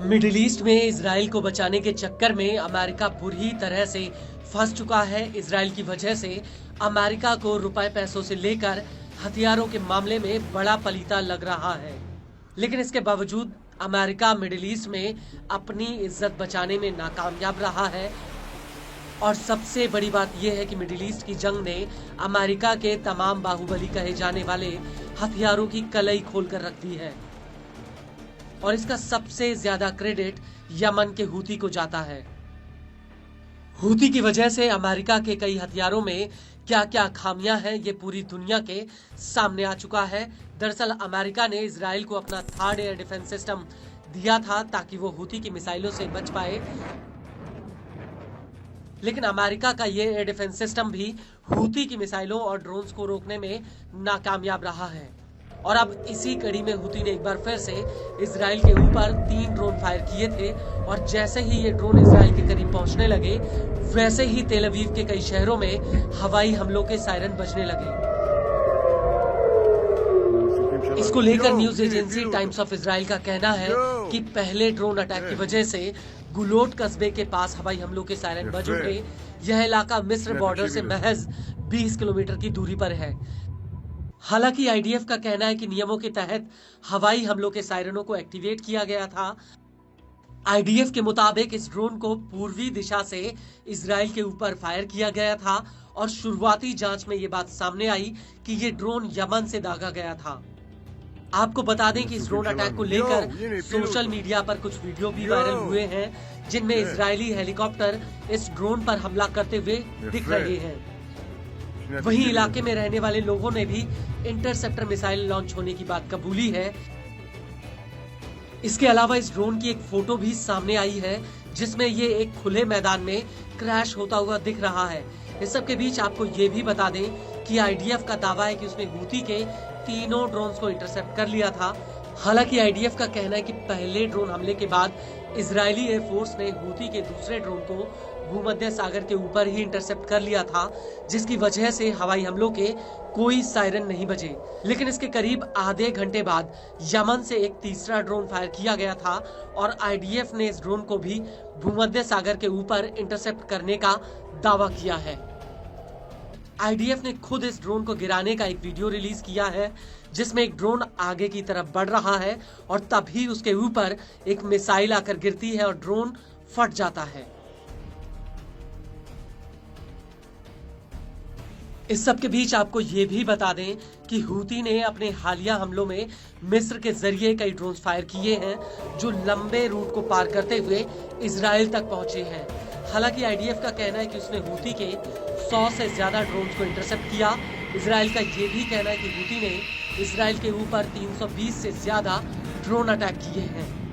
Middle east में Israel को बचाने के चक्कर में अमेरिका बुरी तरह से फंस चुका है। इजराइल की वजह से अमेरिका को रुपए पैसों से लेकर हथियारों के मामले में बड़ा पलीता लग रहा है, लेकिन इसके बावजूद अमेरिका मिडिल ईस्ट में अपनी इज्जत बचाने में नाकामयाब रहा है। और सबसे बड़ी बात यह है कि मिडिल ईस्ट की जंग ने अमेरिका के तमाम बाहुबली कहे जाने वाले हथियारों की कलई खोलकर रख दी है और इसका सबसे ज्यादा क्रेडिट यमन के हूती को जाता है। हूती की वजह से अमेरिका के कई हथियारों में क्या क्या खामियां हैं ये पूरी दुनिया के सामने आ चुका है। दरअसल अमेरिका ने इजराइल को अपना थर्ड एयर डिफेंस सिस्टम दिया था ताकि वो हूती की मिसाइलों से बच पाए, लेकिन अमेरिका का ये एयर डिफेंस सिस्टम भी हूती की मिसाइलों और ड्रोन्स को रोकने में नाकामयाब रहा है। और अब इसी कड़ी में हूती ने एक बार फिर से इजराइल के ऊपर 3 ड्रोन फायर किए थे और जैसे ही ये ड्रोन इजराइल के करीब पहुंचने लगे वैसे ही तेल अवीव के कई शहरों में हवाई हमलों के सायरन बजने लगे। इसको लेकर news agency times of Israel का कहना है कि पहले ड्रोन अटैक की वजह से गुलोट कस्बे के पास हवाई हमलों के सायरन बज उठे। यह इलाका मिस्र बॉर्डर से महज 20 किलोमीटर की दूरी पर है। हालांकि आईडीएफ का कहना है कि नियमों के तहत हवाई हमलों के सायरनों को एक्टिवेट किया गया था। आईडीएफ के मुताबिक इस ड्रोन को पूर्वी दिशा से इजराइल के ऊपर फायर किया गया था और शुरुआती जांच में ये बात सामने आई कि ये ड्रोन यमन से दागा गया था। आपको बता दें कि इस ड्रोन अटैक को लेकर सोशल मीडिया पर कुछ वीडियो भी वायरल हुए हैं जिनमें इजरायली हेलीकॉप्टर इस ड्रोन पर हमला करते हुए दिख रहे हैं। वहीं इलाके में रहने वाले लोगों ने भी इंटरसेप्टर मिसाइल लॉन्च होने की बात कबूली है। इसके अलावा इस ड्रोन की एक फोटो भी सामने आई है जिसमें ये एक खुले मैदान में क्रैश होता हुआ दिख रहा है। इस सब के बीच आपको ये भी बता दें कि आईडीएफ का दावा है कि उसने हूती के तीनों ड्रोन्स को इंटरसेप्ट कर लिया था। हालांकि आईडीएफ का कहना है कि पहले ड्रोन हमले के बाद इजरायली एयरफोर्स ने हूती के दूसरे ड्रोन को भूमध्य सागर के ऊपर ही इंटरसेप्ट कर लिया था, जिसकी वजह से हवाई हमलों के कोई सायरन नहीं बजे। लेकिन इसके करीब आधे घंटे बाद यमन से एक तीसरा ड्रोन फायर किया गया था और आईडीएफ ने इस ड्रोन को भी भूमध्य सागर के ऊपर इंटरसेप्ट करने का दावा किया है। आईडीएफ ने खुद इस ड्रोन को गिराने का एक वीडियो रिलीज किया है जिसमें एक ड्रोन आगे की तरफ बढ़ रहा है और तभी उसके ऊपर एक मिसाइल आकर गिरती है और ड्रोन फट जाता है। इस सब के बीच आपको ये भी बता दें कि हूती ने अपने हालिया हमलों में मिस्र के जरिए कई ड्रोन फायर किए हैं जो लंबे रूट को पार करते हुए इजराइल तक पहुंचे हैं। हालांकि आईडीएफ का कहना है कि उसने हूती के 100 से ज्यादा ड्रोन्स को इंटरसेप्ट किया। इजराइल का ये भी कहना है कि हूती ने इजराइल के ऊपर 320 से ज्यादा ड्रोन अटैक किए हैं।